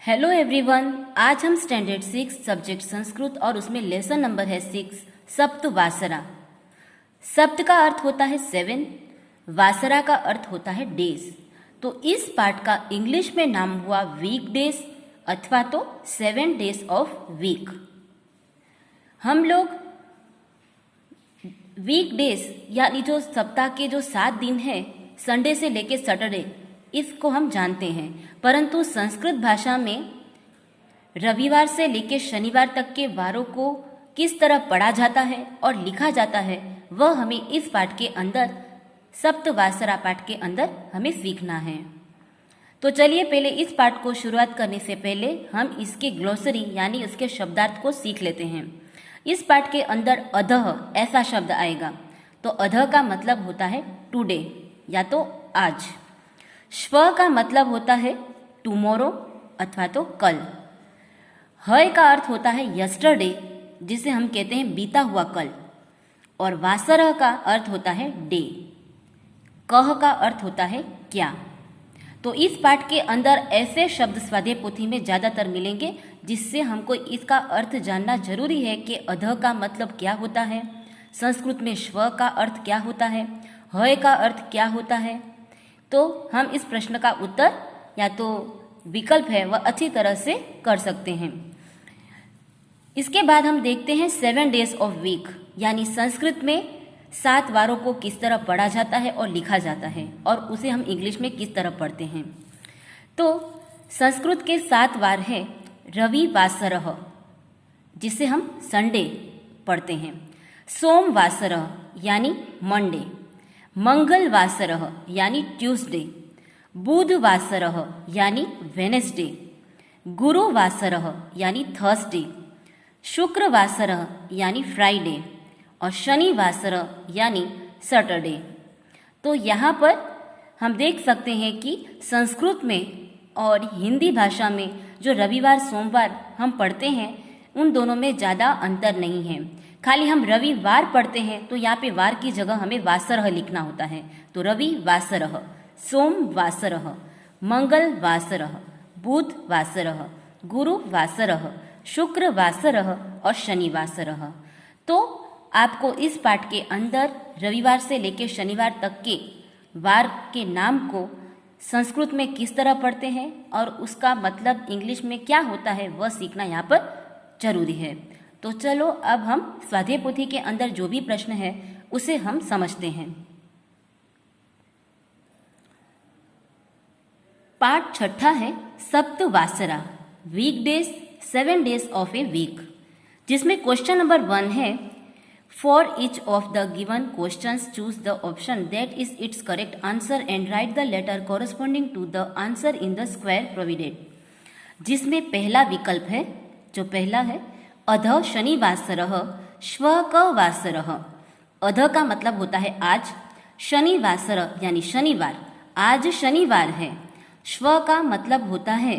Hello everyone, आज हम standard 6 subject Sanskrit और उसमें लेसन नंबर है 6 सप्त वासरा। सप्त का अर्थ होता है 7, वासरा का अर्थ होता है डेज। तो इस पार्ट का इंग्लिश में नाम हुआ वीक डेज अथवा तो 7 डेज ऑफ वीक। हम लोग वीक डेज यानी जो सप्ताह के जो 7 दिन है, संडे से लेके सैटरडे, इसको हम जानते हैं। परंतु संस्कृत भाषा में रविवार से लेकर शनिवार तक के वारों को किस तरह पढ़ा जाता है और लिखा जाता है, वह हमें इस पाठ के अंदर, सप्तवासरा पाठ के अंदर हमें सीखना है। तो चलिए पहले इस पाठ को शुरुआत करने से पहले हम इसके ग्लोसरी यानी उसके शब्दार्थ को सीख लेते हैं। इस पाठ के अंदर अधः ऐसा शब्द आएगा। तो अधः का मतलब होता है टुडे या तो आज। श्व का मतलब होता है टुमारो अथवा तो कल। हय का अर्थ होता है यस्टरडे, जिसे हम कहते हैं बीता हुआ कल। और वासरः का अर्थ होता है डे। कह का अर्थ होता है क्या। तो इस पाठ के अंदर ऐसे शब्द स्वाध्याय पोथी में ज़्यादातर मिलेंगे जिससे हमको इसका अर्थ जानना जरूरी है कि अधः का मतलब क्या होता है, संस्कृत में श्व का अर्थ क्या होता है, हय का अर्थ क्या होता है। तो हम इस प्रश्न का उत्तर या तो विकल्प है वह अच्छी तरह से कर सकते हैं। इसके बाद हम देखते हैं 7 डेज ऑफ वीक, यानी संस्कृत में 7 वारों को किस तरह पढ़ा जाता है और लिखा जाता है और उसे हम इंग्लिश में किस तरह पढ़ते हैं। तो संस्कृत के 7 वार हैं रविवासरः, जिसे हम संडे पढ़ते हैं। सोमवासरः यानी मंडे। मंगलवासरः यानी ट्यूसडे। बुधवासरः यानी वेनेसडे। गुरुवासरः यानी थर्सडे। शुक्रवासरः यानी फ्राइडे और शनिवासरः यानी सैटरडे। तो यहाँ पर हम देख सकते हैं कि संस्कृत में और हिंदी भाषा में जो रविवार सोमवार हम पढ़ते हैं उन दोनों में ज़्यादा अंतर नहीं है। खाली हम रविवार पढ़ते हैं तो यहाँ पे वार की जगह हमें वासरः लिखना होता है। तो रविवासरः, सोमवासरः, मंगलवासरः, बुधवासरः, गुरुवासरः, शुक्रवासरः और शनिवासरः। तो आपको इस पाठ के अंदर रविवार से लेकर शनिवार तक के वार के नाम को संस्कृत में किस तरह पढ़ते हैं और उसका मतलब इंग्लिश में क्या होता है वह सीखना यहाँ पर जरूरी है। तो चलो अब हम स्वाध्याय पोथी के अंदर जो भी प्रश्न है उसे हम समझते हैं। पाठ 6 है सप्तवासरा, week days, 7 days of a week, जिसमें क्वेश्चन नंबर 1 है for each of the given questions choose the option that is its correct answer and write the letter corresponding to the answer in the square provided. जिसमें पहला विकल्प है, जो पहला है अधः शनिवासरः श्वकवासरः। अधः का मतलब होता है आज, शनिवासरः यानी शनिवार, आज शनिवार है। श्व का मतलब होता है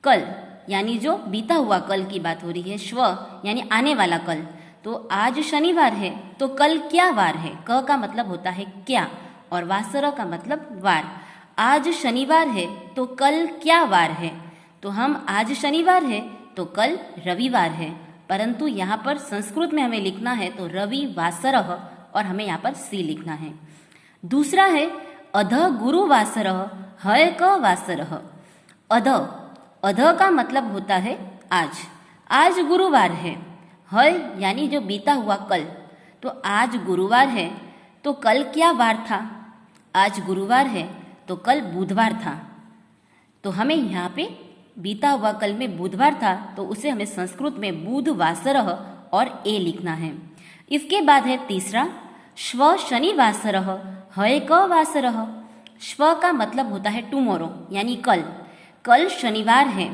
कल, यानी जो बीता हुआ कल की बात हो रही है। श्व यानी आने वाला कल। तो आज शनिवार है तो कल क्या वार है। क का मतलब होता है क्या और वासरः का मतलब वार। आज शनिवार है तो कल क्या वार है। तो हम आज शनिवार है तो कल रविवार है, परंतु यहाँ पर संस्कृत में हमें लिखना है तो रविवासरः और हमें यहाँ पर सी लिखना है। दूसरा है अधः गुरुवासरः हयकवासरः। अधः, अधः का मतलब होता है आज, आज गुरुवार है। हय यानी जो बीता हुआ कल, तो आज गुरुवार है तो कल क्या वार था। आज गुरुवार है तो कल बुधवार था। तो हमें यहाँ पे बीता हुआ कल में बुधवार था तो उसे हमें संस्कृत में बुधवासरः और ए लिखना है। इसके बाद है तीसरा श्व शनिवासरः हयकवासरः। श्व का मतलब होता है टुमारो यानी कल, कल शनिवार है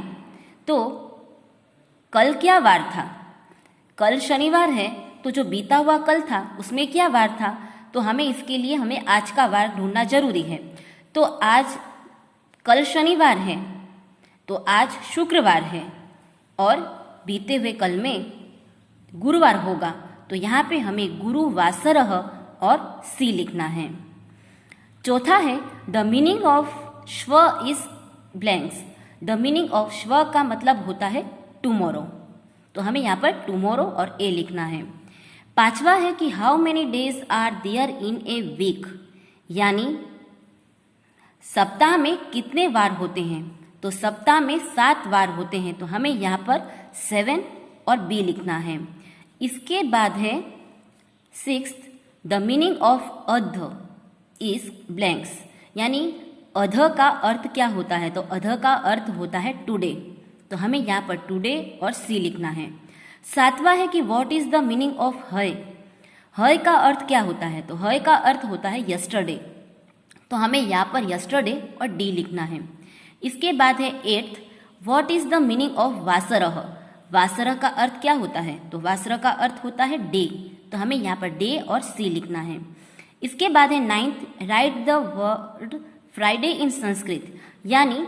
तो कल क्या वार था। कल शनिवार है तो जो बीता हुआ कल था उसमें क्या वार था। तो हमें इसके लिए हमें आज का वार ढूंढना जरूरी है। तो आज कल शनिवार है तो आज शुक्रवार है और बीते हुए कल में गुरुवार होगा। तो यहाँ पे हमें गुरुवासरः और सी लिखना है। चौथा है द मीनिंग ऑफ श्व is blanks. The meaning of श्व का मतलब होता है टुमारो, तो हमें यहाँ पर टुमारो और ए लिखना है। पांचवा है कि how many days are there in a week, यानी सप्ताह में कितने वार होते हैं, तो सप्ताह में 7 वार होते हैं, तो हमें यहाँ पर 7 और बी लिखना है। इसके बाद है 6th, द मीनिंग ऑफ अध इज ब्लैंक्स, यानी अध का अर्थ क्या होता है, तो अध का अर्थ होता है टुडे, तो हमें यहाँ पर टुडे और सी लिखना है। 7वां है कि what is the meaning of हय, हय का अर्थ क्या होता है, तो हय का अर्थ होता है यस्टरडे, तो हमें यहाँ पर यस्टरडे और डी लिखना है। इसके बाद है 8th, what is the meaning of वासरह, वासरह का अर्थ क्या होता है, तो वासरह का अर्थ होता है डे, तो हमें यहाँ पर डे और सी लिखना है। इसके बाद है 9th, write the word Friday in Sanskrit, यानी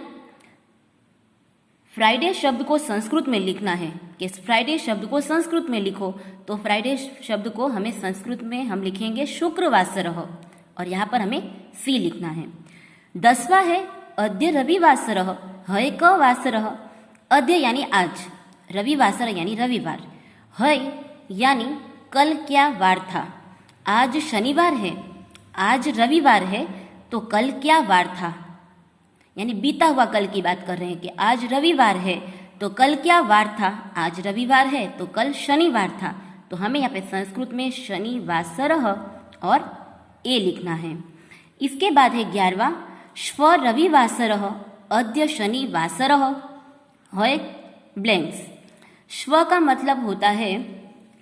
फ्राइडे शब्द को संस्कृत में लिखना है कि फ्राइडे शब्द को संस्कृत में लिखो, तो फ्राइडे शब्द को हमें संस्कृत में हम लिखेंगे शुक्रवासरः, और यहाँ पर हमें सी लिखना है। 10वां है अद्य रविवासरः हय क वासरः, अद्य यानी आज, रविवासर यानी रविवार, हय यानी कल क्या वार था, आज शनिवार है, आज रविवार है, तो कल क्या वार था, यानी बीता हुआ कल की बात कर रहे हैं कि आज रविवार है तो कल क्या वार था, आज रविवार है तो कल शनिवार था, तो हमें यहाँ पे संस्कृत में शनिवासरः और ए लिखना है। इसके बाद है 11वां, श्व रविवासरः अद्य शनिवासरः हय ब्लैंक्स, श्व का मतलब होता है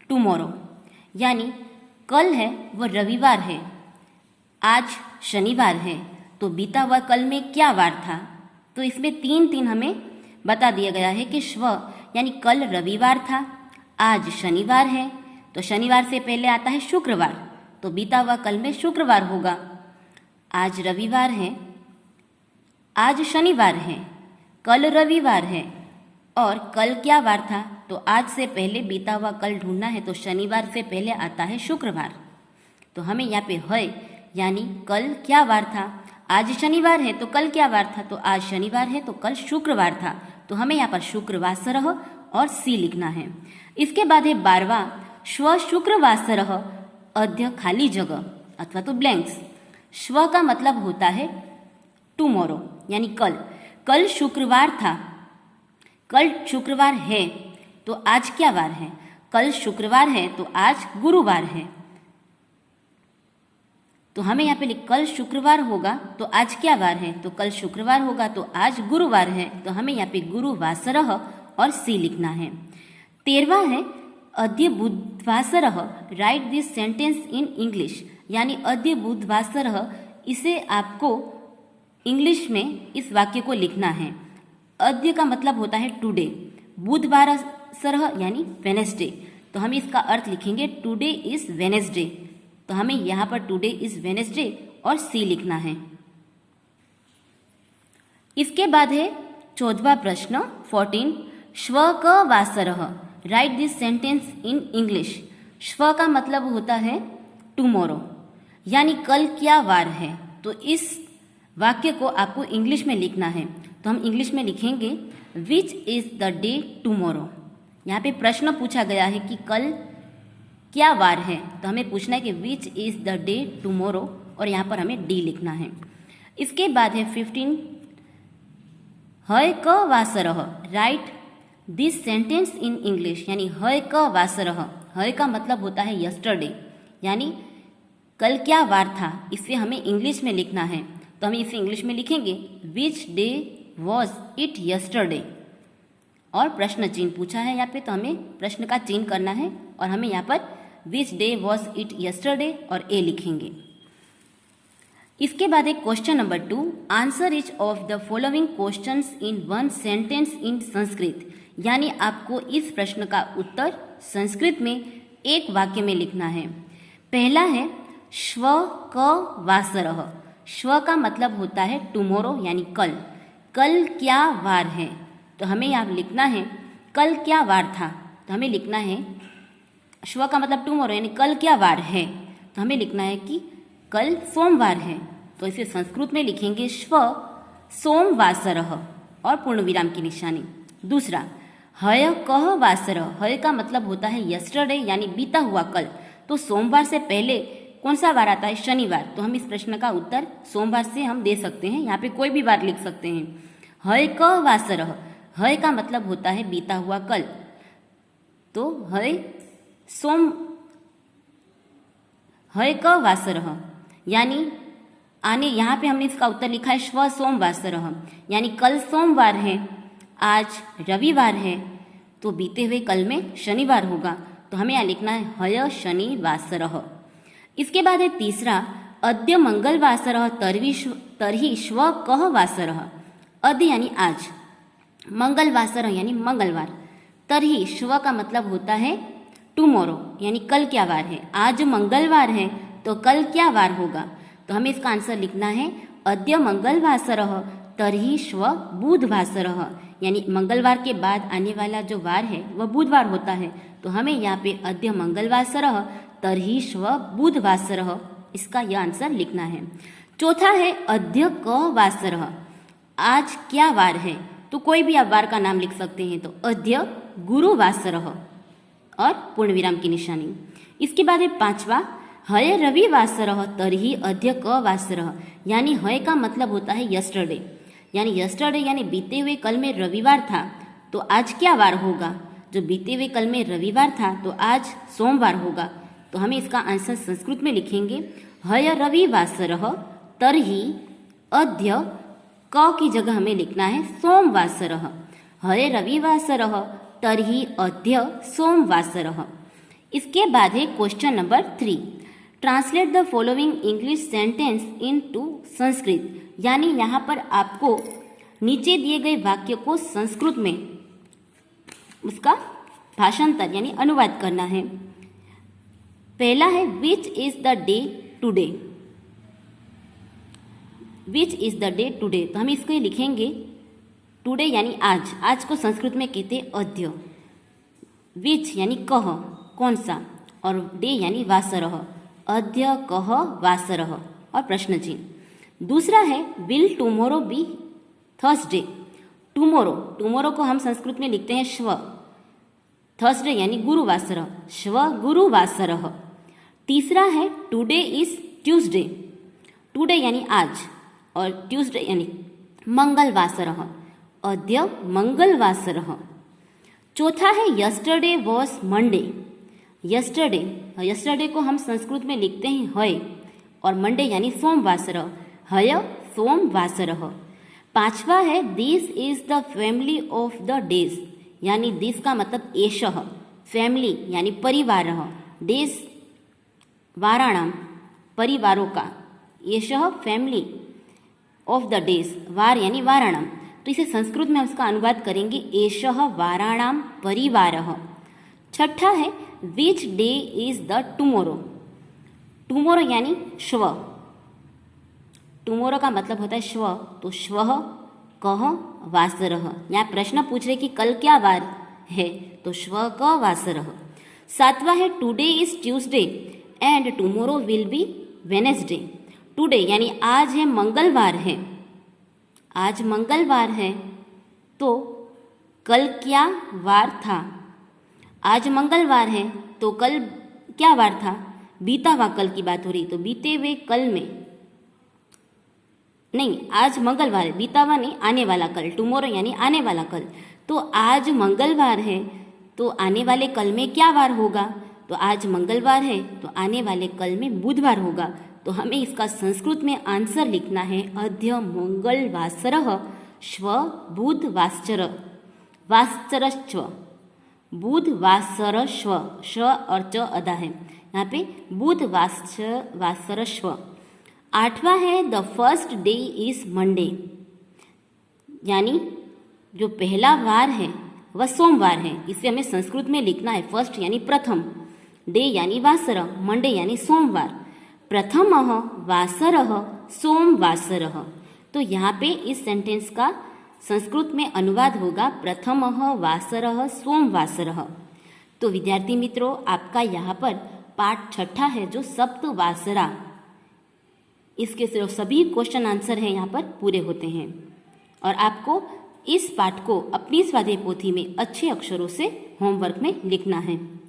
टुमारो, यानी कल है वो रविवार है, आज शनिवार है, तो बीता हुआ कल में क्या वार था, तो इसमें 3 हमें बता दिया गया है कि श्व यानी कल रविवार था, आज शनिवार है, तो शनिवार से पहले आता है शुक्रवार, तो बीता हुआ कल में शुक्रवार होगा, आज रविवार है, आज शनिवार है, कल रविवार है, और कल क्या वार था, तो आज से पहले बीता हुआ कल ढूंढना है, तो शनिवार से पहले आता है शुक्रवार, तो हमें यहाँ पे है यानी कल क्या वार था, आज शनिवार है तो कल क्या वार था, तो आज शनिवार है तो कल शुक्रवार था, तो हमें यहाँ पर शुक्रवासरः और सी लिखना है। इसके बाद है 12वां, श्व शुक्रवासरः अद्य खाली जगह अथवा तो ब्लैंक्स, श्व का मतलब होता है टुमारो, यानी कल, कल शुक्रवार था, कल शुक्रवार है तो आज क्या वार है, कल शुक्रवार है तो आज गुरुवार है, तो हमें यहाँ पे कल शुक्रवार होगा तो आज क्या वार है, तो कल शुक्रवार होगा तो आज गुरुवार है, तो हमें यहाँ पे गुरुवासरः और सी लिखना है। 13वां है अद्य बुधवासरः write this sentence in English, यानी अद्य बुधवासरः, इसे आपको इंग्लिश में इस वाक्य को लिखना है। अद्य का मतलब होता है टुडे, बुधवासरः यानी वेनेसडे, तो हम इसका अर्थ लिखेंगे टुडे इज वेनेसडे, तो हमें यहाँ पर टुडे इज वेनेसडे और सी लिखना है। इसके बाद है 14वां प्रश्न 14, श्व क वासरः write this sentence in English, श्व का मतलब होता है टुमारो, यानी कल क्या वार है, तो इस वाक्य को आपको इंग्लिश में लिखना है, तो हम इंग्लिश में लिखेंगे which is the day tomorrow. यहाँ पे प्रश्न पूछा गया है कि कल क्या वार है, तो हमें पूछना है कि which is the day tomorrow, और यहाँ पर हमें डी लिखना है। इसके बाद है 15, हय क वासरः write this sentence in English, यानी हय क वासरः, हय का मतलब होता है यस्टरडे, यानी कल क्या वार था, इसे हमें इंग्लिश में लिखना है, तो हम इसे इंग्लिश में लिखेंगे which day was it yesterday, और प्रश्न चिन्ह पूछा है यहाँ पे, तो हमें प्रश्न का चिन्ह करना है, और हमें यहाँ पर which day was it yesterday और ए लिखेंगे। इसके बाद एक question number 2, answer each of the following questions in one sentence in Sanskrit, यानी आपको इस प्रश्न का उत्तर संस्कृत में एक वाक्य में लिखना है। पहला है श्व क वासरः, श्व का मतलब होता है टुमारो यानी कल, कल क्या वार है, तो हमें यहाँ लिखना है कल क्या वार था, तो हमें लिखना है श्व का मतलब टुमारो यानी कल क्या वार है, तो हमें लिखना है कि कल सोमवार है, तो इसे संस्कृत में लिखेंगे श्व सोमवासरः, और पूर्ण विराम की निशानी। दूसरा, हय कह वासर, हय का मतलब होता है यस्टरडे यानी बीता हुआ कल। तो सोमवार से पहले कौन सा वार आता है? शनिवार। तो हम इस प्रश्न का उत्तर सोमवार से हम दे सकते हैं, यहाँ पे कोई भी वार लिख सकते हैं। हय कह वासर, हय का मतलब होता है बीता हुआ कल। तो हय क वासर यानी आने, यहाँ पे हमने इसका उत्तर लिखा है श्व सोम वासर, यानी कल सोमवार है, आज रविवार है, तो बीते हुए कल में शनिवार होगा। तो हमें यहाँ लिखना है हय शनि वासर। इसके बाद है तीसरा, अद्य मंगलवासर तरहि श्व कह वासर। अद्य यानी आज, मंगलवासर यानी मंगलवार, तरहि श्व का मतलब होता है टुमारो यानी कल क्या वार है। आज मंगलवार है तो कल क्या वार होगा? तो हमें इसका आंसर लिखना है अद्य मंगलवासर तरहि श्व बुधवासर, यानी मंगलवार के बाद आने वाला जो वार है वह बुधवार होता है। तो हमें यहाँ पे अद्य मंगलवासर तरहि श्व बुधवासर, इसका यह आंसर लिखना है। चौथा है अद्य क वासर, आज क्या वार है? तो कोई भी आप वार का नाम लिख सकते हैं। तो अद्य गुरुवासर और पूर्ण विराम की निशानी। इसके बाद है पांचवा, हय रविवासर तरहि अद्य क वासर, यानी हय का मतलब होता है यस्टरडे, यानी यस्टरडे यानी बीते हुए कल में रविवार था, तो आज क्या वार होगा? जो बीते हुए कल में रविवार था तो आज सोमवार होगा। तो हमें इसका आंसर संस्कृत में लिखेंगे हय रविवासर तरहि अद्य, क की जगह हमें लिखना है सोमवासर। हय रविवासर तरहि अद्य सोमवासर। इसके बाद है question number 3, translate the following English sentence into Sanskrit, यानी यहाँ पर आपको नीचे दिए गए वाक्य को संस्कृत में उसका भाषांतर यानी अनुवाद करना है। पहला है which is the day today, which is the day today, तो हम इसको लिखेंगे टुडे यानी आज, आज को संस्कृत में कहते हैं अद्य। विच यानी कह, कौन सा, और डे यानी वासर, अद्य कह वासर और प्रश्न चिन्ह। दूसरा है will tomorrow be Thursday, tomorrow, tomorrow को हम संस्कृत में लिखते हैं श्व, थर्सडे यानी गुरुवासर, श्व गुरुवासर। तीसरा है टुडे इज ट्यूसडे, टुडे यानी आज और ट्यूसडे यानी मंगलवासर, अद्य मंगलवासर। चौथा है yesterday was Monday, yesterday, yesterday को हम संस्कृत में लिखते हैं हय और मंडे यानी सोमवासर, हय सोमवासर। पांचवा है this is the family of the days, यानी दिस का मतलब एषः, फैमिली यानी परिवार, डेज वाराणाम परिवारों का, एषः फैमिली ऑफ द डेज, वार यानी वाराणाम। तो इसे संस्कृत में हम इसका अनुवाद करेंगे एषः वाराणाम परिवारः। छठा है which day is the tomorrow, tomorrow यानी श्व, टुमोरो का मतलब होता है श्व, तो श्वः कह वासरः, यहाँ प्रश्न पूछ रहे कि कल क्या वार है, तो श्व क वासरः। सातवां है today is Tuesday and tomorrow will be Wednesday, today यानी आज है मंगलवार है, आज मंगलवार है, तो कल क्या वार था? आज मंगलवार है तो कल क्या वार था? बीता हुआ कल की बात हो रही, तो बीते हुए कल में नहीं, आज मंगलवार है, बीता हुआ नहीं, आने वाला कल, टुमोरो यानी आने वाला कल। तो आज मंगलवार है तो आने वाले कल में क्या वार होगा? तो आज मंगलवार है तो आने वाले कल में बुधवार होगा। तो हमें इसका संस्कृत में आंसर लिखना है अद्य मंगलवासरः श्व बुधवासर वासरश्व, बुधवासरश्व, श और च अदा है, यहाँ पे बुधवासरश्व। आठवां है the first day is Monday, यानी जो पहला वार है वह सोमवार है, इसे हमें संस्कृत में लिखना है फर्स्ट यानी प्रथम, डे यानी वासर, मंडे यानी सोमवार, प्रथमः वासरः सोमवासरः। तो यहाँ पे इस सेंटेंस का संस्कृत में अनुवाद होगा प्रथमः वासरः सोमवासरः। तो विद्यार्थी मित्रों, आपका यहाँ पर पाठ छठा है जो सप्तवासरा, इसके सभी क्वेश्चन आंसर हैं यहाँ पर पूरे होते हैं। और आपको इस पाठ को अपनी स्वाध्याय पोथी में अच्छे अक्षरों से होमवर्क में लिखना है।